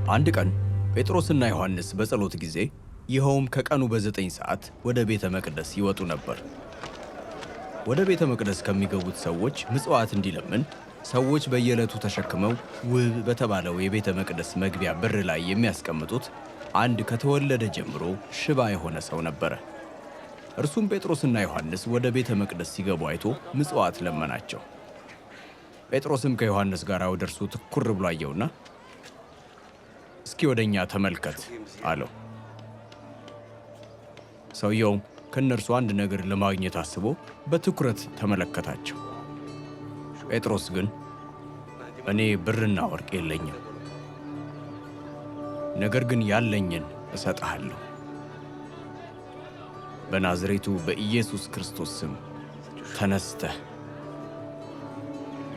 አንድ ቀን ጴጥሮስና ዮሐንስ በጸሎት ጊዜ ይኸውም ከቀኑ በ9 ሰዓት ወደ ቤተ መቅደስ ይወጡ ነበር። ወደ ቤተ መቅደስ ከሚገቡት ሰዎች ምጽዋት እንዲለምን ሰዎች በየዕለቱ ተሸክመው ውብ በተባለው የቤተ መቅደስ መግቢያ በር ላይ የሚያስቀምጡት አንድ ከተወለደ ጀምሮ ሽባ የሆነ ሰው ነበረ። እርሱም ጴጥሮስና ዮሐንስ ወደ ቤተ መቅደስ ሲገቡ አይቶ ምጽዋት ለመናቸው። ጴጥሮስም ከዮሐንስ ጋር ወደ እርሱ ትኩር ብሎ አየውና እስኪ ወደኛ ተመልከት አለው። ሰውየውም ከእነርሱ አንድ ነገር ለማግኘት አስቦ በትኩረት ተመለከታቸው። ጴጥሮስ ግን እኔ ብርና ወርቅ የለኝም፣ ነገር ግን ያለኝን እሰጥሃለሁ። በናዝሬቱ በኢየሱስ ክርስቶስ ስም ተነስተህ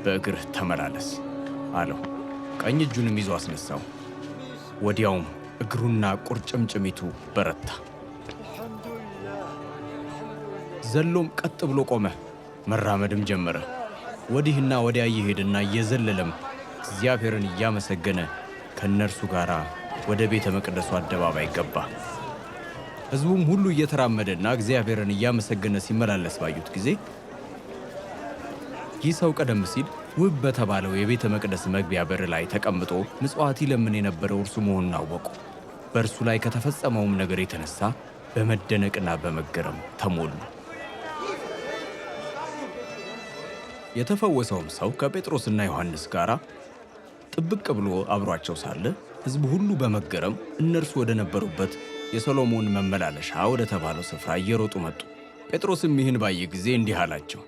በእግርህ ተመላለስ አለው። ቀኝ እጁንም ይዞ አስነሳው። ወዲያውም እግሩና ቁርጭምጭሚቱ በረታ። ዘሎም ቀጥ ብሎ ቆመ፣ መራመድም ጀመረ። ወዲህና ወዲያ እየሄደና እየዘለለም እግዚአብሔርን እያመሰገነ ከእነርሱ ጋር ወደ ቤተ መቅደሱ አደባባይ ገባ። ሕዝቡም ሁሉ እየተራመደና እግዚአብሔርን እያመሰገነ ሲመላለስ ባዩት ጊዜ ይህ ሰው ቀደም ሲል ውብ በተባለው የቤተ መቅደስ መግቢያ በር ላይ ተቀምጦ ምጽዋት ይለምን የነበረው እርሱ መሆኑን አወቁ። በእርሱ ላይ ከተፈጸመውም ነገር የተነሳ በመደነቅና በመገረም ተሞሉ። የተፈወሰውም ሰው ከጴጥሮስና ዮሐንስ ጋር ጥብቅ ብሎ አብሯቸው ሳለ ሕዝቡ ሁሉ በመገረም እነርሱ ወደ ነበሩበት የሰሎሞን መመላለሻ ወደ ተባለው ስፍራ እየሮጡ መጡ። ጴጥሮስም ይህን ባየ ጊዜ እንዲህ አላቸው፣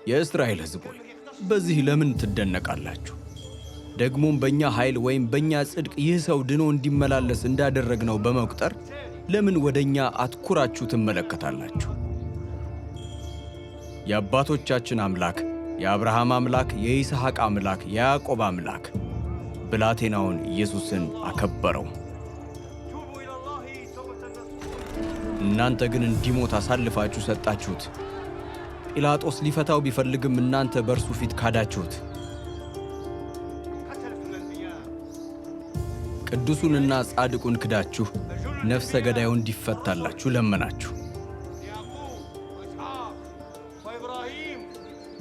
የእስራኤል ሕዝብ ሆይ በዚህ ለምን ትደነቃላችሁ? ደግሞም በእኛ ኃይል ወይም በእኛ ጽድቅ ይህ ሰው ድኖ እንዲመላለስ እንዳደረግነው በመቁጠር ለምን ወደ እኛ አትኩራችሁ ትመለከታላችሁ? የአባቶቻችን አምላክ የአብርሃም አምላክ የይስሐቅ አምላክ የያዕቆብ አምላክ ብላቴናውን ኢየሱስን አከበረው። እናንተ ግን እንዲሞት አሳልፋችሁ ሰጣችሁት። ጲላጦስ ሊፈታው ቢፈልግም እናንተ በእርሱ ፊት ካዳችሁት። ቅዱሱንና ጻድቁን ክዳችሁ ነፍሰ ገዳዩ እንዲፈታላችሁ ለመናችሁ።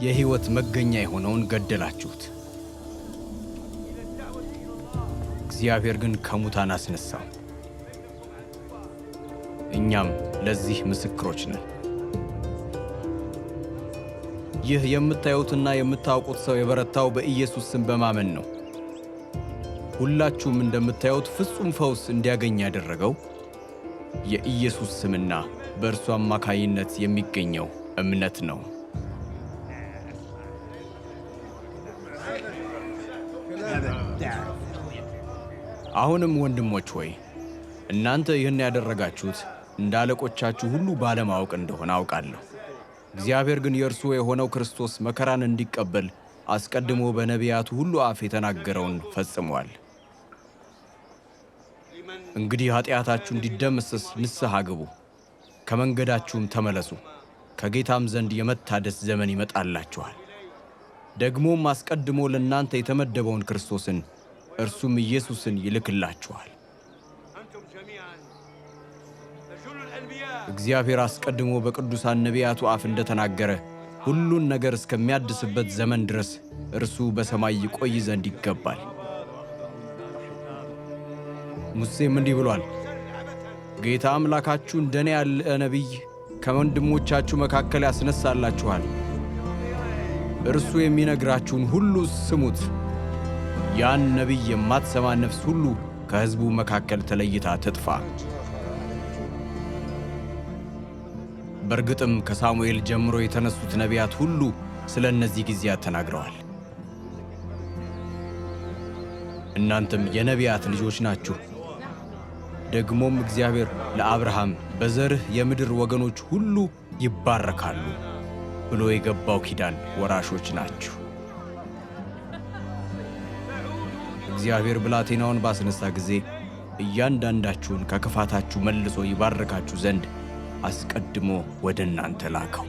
የሕይወት መገኛ የሆነውን ገደላችሁት። እግዚአብሔር ግን ከሙታን አስነሳው። እኛም ለዚህ ምስክሮች ነን። ይህ የምታዩትና የምታውቁት ሰው የበረታው በኢየሱስ ስም በማመን ነው። ሁላችሁም እንደምታዩት ፍጹም ፈውስ እንዲያገኝ ያደረገው የኢየሱስ ስምና በእርሱ አማካይነት የሚገኘው እምነት ነው። አሁንም ወንድሞች ሆይ እናንተ ይህን ያደረጋችሁት እንደ አለቆቻችሁ ሁሉ ባለማወቅ እንደሆነ አውቃለሁ። እግዚአብሔር ግን የእርሱ የሆነው ክርስቶስ መከራን እንዲቀበል አስቀድሞ በነቢያቱ ሁሉ አፍ የተናገረውን ፈጽሟል። እንግዲህ ኃጢአታችሁ እንዲደመሰስ ንስሐ ግቡ፣ ከመንገዳችሁም ተመለሱ፣ ከጌታም ዘንድ የመታደስ ዘመን ይመጣላችኋል። ደግሞም አስቀድሞ ለእናንተ የተመደበውን ክርስቶስን እርሱም ኢየሱስን ይልክላችኋል። እግዚአብሔር አስቀድሞ በቅዱሳን ነቢያቱ አፍ እንደተናገረ ሁሉን ነገር እስከሚያድስበት ዘመን ድረስ እርሱ በሰማይ ይቆይ ዘንድ ይገባል። ሙሴም እንዲህ ብሏል፣ ጌታ አምላካችሁ እንደኔ ያለ ነቢይ ከወንድሞቻችሁ መካከል ያስነሳላችኋል። እርሱ የሚነግራችሁን ሁሉ ስሙት። ያን ነቢይ የማትሰማ ነፍስ ሁሉ ከሕዝቡ መካከል ተለይታ ትጥፋ። በእርግጥም ከሳሙኤል ጀምሮ የተነሱት ነቢያት ሁሉ ስለ እነዚህ ጊዜያት ተናግረዋል። እናንተም የነቢያት ልጆች ናችሁ። ደግሞም እግዚአብሔር ለአብርሃም በዘርህ የምድር ወገኖች ሁሉ ይባረካሉ ብሎ የገባው ኪዳን ወራሾች ናችሁ። እግዚአብሔር ብላቴናውን ባስነሳ ጊዜ እያንዳንዳችሁን ከክፋታችሁ መልሶ ይባርካችሁ ዘንድ አስቀድሞ ወደ እናንተ ላከው።